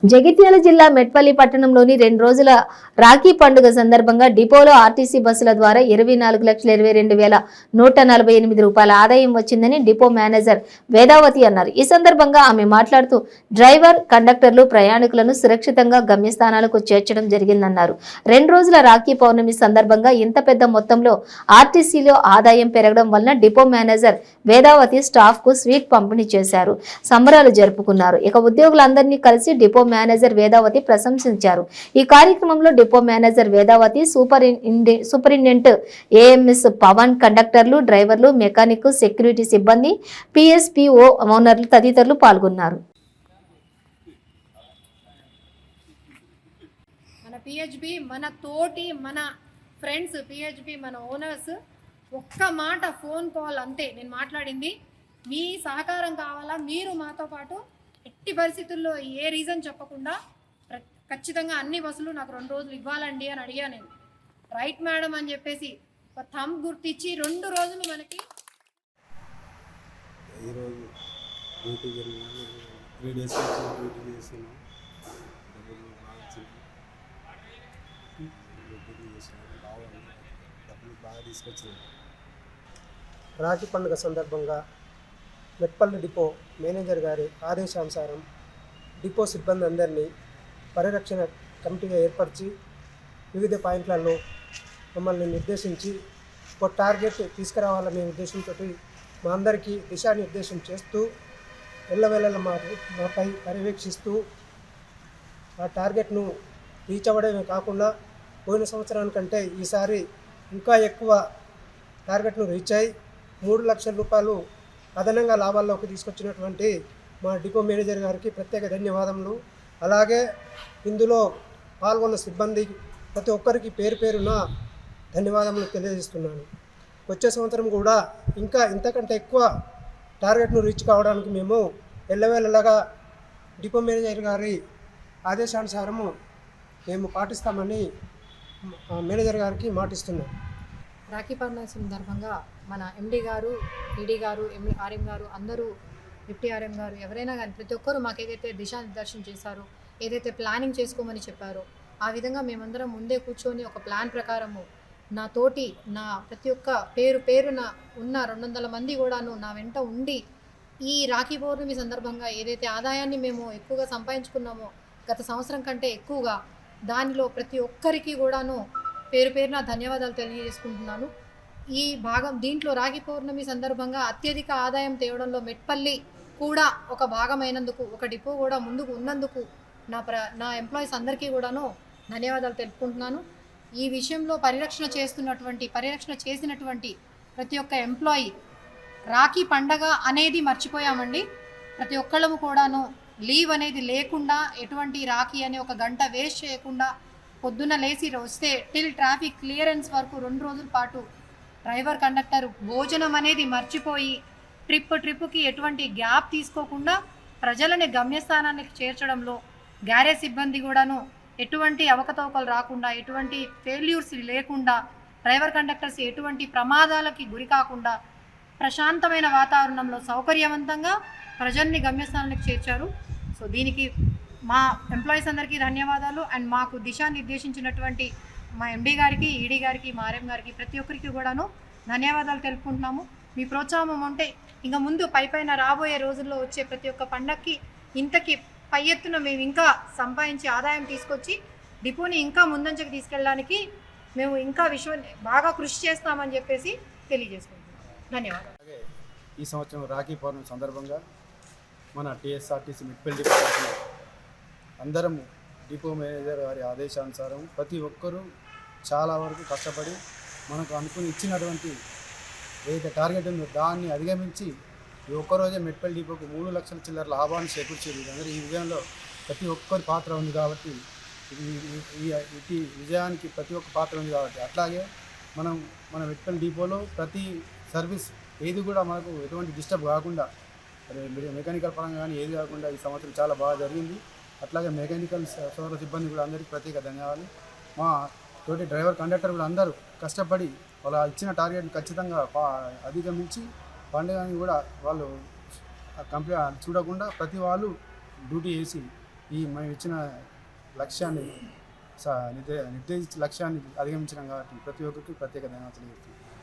జగిత్యాల జిల్లా మెట్పల్లి పట్టణంలోని 2 రోజుల రాఖీ పండుగ సందర్భంగా డిపోలో ఆర్టీసీ బస్సుల ద్వారా 24,22,148 రూపాయల ఆదాయం వచ్చిందని డిపో మేనేజర్ వేదావతి అన్నారు. ఈ సందర్భంగా ఆమె మాట్లాడుతూ డ్రైవర్, కండక్టర్లు ప్రయాణికులను సురక్షితంగా గమ్యస్థానాలకు చేర్చడం జరిగిందన్నారు. 2 రోజుల రాఖీ పౌర్ణమి సందర్భంగా ఇంత పెద్ద మొత్తంలో ఆర్టీసీలో ఆదాయం పెరగడం వలన డిపో మేనేజర్ వేదావతి స్టాఫ్ కు స్వీట్ పంపిణీ చేశారు. సంబరాలు జరుపుకున్నారు. ఇక ఉద్యోగులందరినీ కలిసి డిపో మేనేజర్ వేదావతి ప్రశంసించారు. ఈ కార్యక్రమంలో depot manager Vedavathi, superintendent AMS Pavan, కండక్టర్లు, డ్రైవర్లు, మెకానిక్, సెక్యూరిటీ సిబ్బంది, పిఎస్పిఓ ఓనర్లు తదితరులు పాల్గొన్నారు. మన పిహెచ్బి, మన తోటి, మన ఫ్రెండ్స్ పిహెచ్బి, మన ఓనర్స్ ఒక్క మాట ఫోన్ కాల్ అంతే నేను మాట్లాడింది. మీ సహకారం కావాలా, మీరు మాతో పాటు ఎట్టి పరిస్థితుల్లో ఏ రీజన్ చెప్పకుండా ఖచ్చితంగా అన్ని బస్సులు నాకు 2 రోజులు ఇవ్వాలండి అని అడిగా. నేను రైట్ మేడం అని చెప్పేసి ఒక థంబ్ గుర్తిచ్చి 2 రోజులు మనకి ఈరోజు డ్యూటీ జరిగిన 3 days డ్యూటీ చేసినాం. డబ్బులు బాగా తీసుకొచ్చినాం. రాఖీ పండుగ సందర్భంగా మెట్పల్లి డిపో మేనేజర్ గారి ఆదేశానుసారం డిపో సిబ్బంది అందరినీ పరిరక్షణ కమిటీగా ఏర్పరిచి వివిధ పాయింట్లలో మమ్మల్ని నిర్దేశించి ఒక టార్గెట్ తీసుకురావాలనే ఉద్దేశంతో మా అందరికీ దిశానిర్దేశం చేస్తూ ఎల్లవేళల మాపై పర్యవేక్షిస్తూ ఆ టార్గెట్ను రీచ్ అవ్వడమే కాకుండా పోయిన సంవత్సరానికంటే ఈసారి ఇంకా ఎక్కువ టార్గెట్ను రీచ్ అయ్యి 3 లక్షల రూపాయలు అదనంగా లాభాల్లోకి తీసుకొచ్చినటువంటి మా డిపో మేనేజర్ గారికి ప్రత్యేక ధన్యవాదములు. అలాగే ఇందులో పాల్గొన్న సిబ్బంది ప్రతి ఒక్కరికి పేరు పేరున ధన్యవాదములు తెలియజేస్తున్నాను. వచ్చే సంవత్సరం కూడా ఇంకా ఇంతకంటే ఎక్కువ టార్గెట్ను రీచ్ కావడానికి మేము ఎల్లవేళలాగా డిపో మేనేజర్ గారి ఆదేశానుసారము మేము పాటిస్తామని మేనేజర్ గారికి మాటిస్తున్నాం. రాఖీ పండుగ సందర్భంగా మన ఎండి గారు, ఈడీ గారు, ఆర్ఎం గారు, అందరూ డిప్టీ ఆర్ఎం గారు ఎవరైనా కానీ ప్రతి ఒక్కరూ మాకు ఏదైతే దిశానిర్దేశం చేశారో, ఏదైతే ప్లానింగ్ చేసుకోమని చెప్పారో ఆ విధంగా మేమందరం ముందే కూర్చొని ఒక ప్లాన్ ప్రకారము నా తోటి నా ప్రతి ఒక్క పేరున ఉన్న 200 మంది కూడాను నా వెంట ఉండి ఈ రాఖీ పౌర్ణమి సందర్భంగా ఏదైతే ఆదాయాన్ని మేము ఎక్కువగా సంపాదించుకున్నామో గత సంవత్సరం కంటే ఎక్కువగా, దానిలో ప్రతి ఒక్కరికి కూడాను పేరున ధన్యవాదాలు తెలియజేసుకుంటున్నాను. ఈ భాగం దీంట్లో రాఖీ పౌర్ణమి సందర్భంగా అత్యధిక ఆదాయం తేవడంలో మెట్పల్లి కూడా ఒక భాగమైనందుకు, ఒక డిపో కూడా ముందుకు ఉన్నందుకు నా ఎంప్లాయీస్ అందరికీ కూడాను ధన్యవాదాలు తెలుపుకుంటున్నాను. ఈ విషయంలో పరిరక్షణ చేసినటువంటి ప్రతి ఒక్క ఎంప్లాయీ రాఖీ పండగ అనేది మర్చిపోయామండి. ప్రతి ఒక్కళ్ళము కూడాను లీవ్ అనేది లేకుండా, ఎటువంటి రాఖీ అనే ఒక గంట వేస్ట్ చేయకుండా పొద్దున్న లేచి వస్తే టిల్ ట్రాఫిక్ క్లియరెన్స్ వరకు 2 రోజుల పాటు డ్రైవర్, కండక్టర్ భోజనం అనేది మర్చిపోయి ట్రిప్కి ఎటువంటి గ్యాప్ తీసుకోకుండా ప్రజలని గమ్యస్థానానికి చేర్చడంలో గ్యారేజ్ సిబ్బంది కూడాను ఎటువంటి అవకతవకలు రాకుండా, ఎటువంటి ఫెయిల్యూర్స్ లేకుండా, డ్రైవర్, కండక్టర్స్ ఎటువంటి ప్రమాదాలకి గురి కాకుండా ప్రశాంతమైన వాతావరణంలో సౌకర్యవంతంగా ప్రజల్ని గమ్యస్థానానికి చేర్చారు. సో దీనికి మా ఎంప్లాయీస్ అందరికీ ధన్యవాదాలు. అండ్ మాకు దిశానిర్దేశించినటువంటి మా ఎండీ గారికి, ఈడీ గారికి, మా ఆర్ఎం గారికి ప్రతి ఒక్కరికి కూడాను ధన్యవాదాలు తెలుపుకుంటున్నాము. మీ ప్రోత్సాహం ఉంటే ఇంకా ముందు పైన రాబోయే రోజుల్లో వచ్చే ప్రతి ఒక్క పండక్కి ఇంతకి పై ఎత్తున మేము ఇంకా సంపాదించి ఆదాయం తీసుకొచ్చి డిపోని ఇంకా ముందంజకు తీసుకెళ్ళడానికి మేము ఇంకా బాగా కృషి చేస్తామని చెప్పేసి తెలియజేసుకుంటున్నాం. ధన్యవాదాలు. ఈ సంవత్సరం రాఖీ పౌర్ణమి సందర్భంగా మన టీఎస్ఆర్టీసీ మెట్పల్లి డిపో అందరం డిపో మేనేజర్ గారి ఆదేశానుసారం ప్రతి ఒక్కరూ చాలా వరకు కష్టపడి మనకు అనుకుని ఇచ్చినటువంటి ఏదైతే టార్గెట్ ఉందో దాన్ని అధిగమించి ఈ ఒక్కరోజే మెట్పల్లి డిపోకు 3 లక్షల చిల్లర లాభాన్ని చేకూర్చేది. ఈ విజయంలో ప్రతి ఒక్కరి పాత్ర ఉంది కాబట్టి, ఈ విజయానికి ప్రతి ఒక్క పాత్ర ఉంది కాబట్టి, అట్లాగే మన మెట్పల్లి డిపోలో ప్రతి సర్వీస్ ఏది కూడా మనకు ఎటువంటి డిస్టర్బ్ కాకుండా, మెకానికల్ పరంగా కానీ ఏది కాకుండా ఈ సంవత్సరం చాలా బాగా జరిగింది. అట్లాగే మెకానికల్ సోదర సిబ్బంది కూడా అందరికీ ప్రత్యేక ధన్యవాదాలు. మా తోటి డ్రైవర్, కండక్టర్ కూడా అందరూ కష్టపడి వాళ్ళ ఇచ్చిన టార్గెట్ని ఖచ్చితంగా అధిగమించి పండుగని కూడా వాళ్ళు కంప్లీట్ చూడకుండా ప్రతి వాళ్ళు డ్యూటీ చేసి మేము ఇచ్చిన లక్ష్యాన్ని నిర్దేశించిన లక్ష్యాన్ని అధిగమించడం కాబట్టి ప్రతి ఒక్కరికి ప్రత్యేక ధన్యవాదాలు చెప్తున్నాను.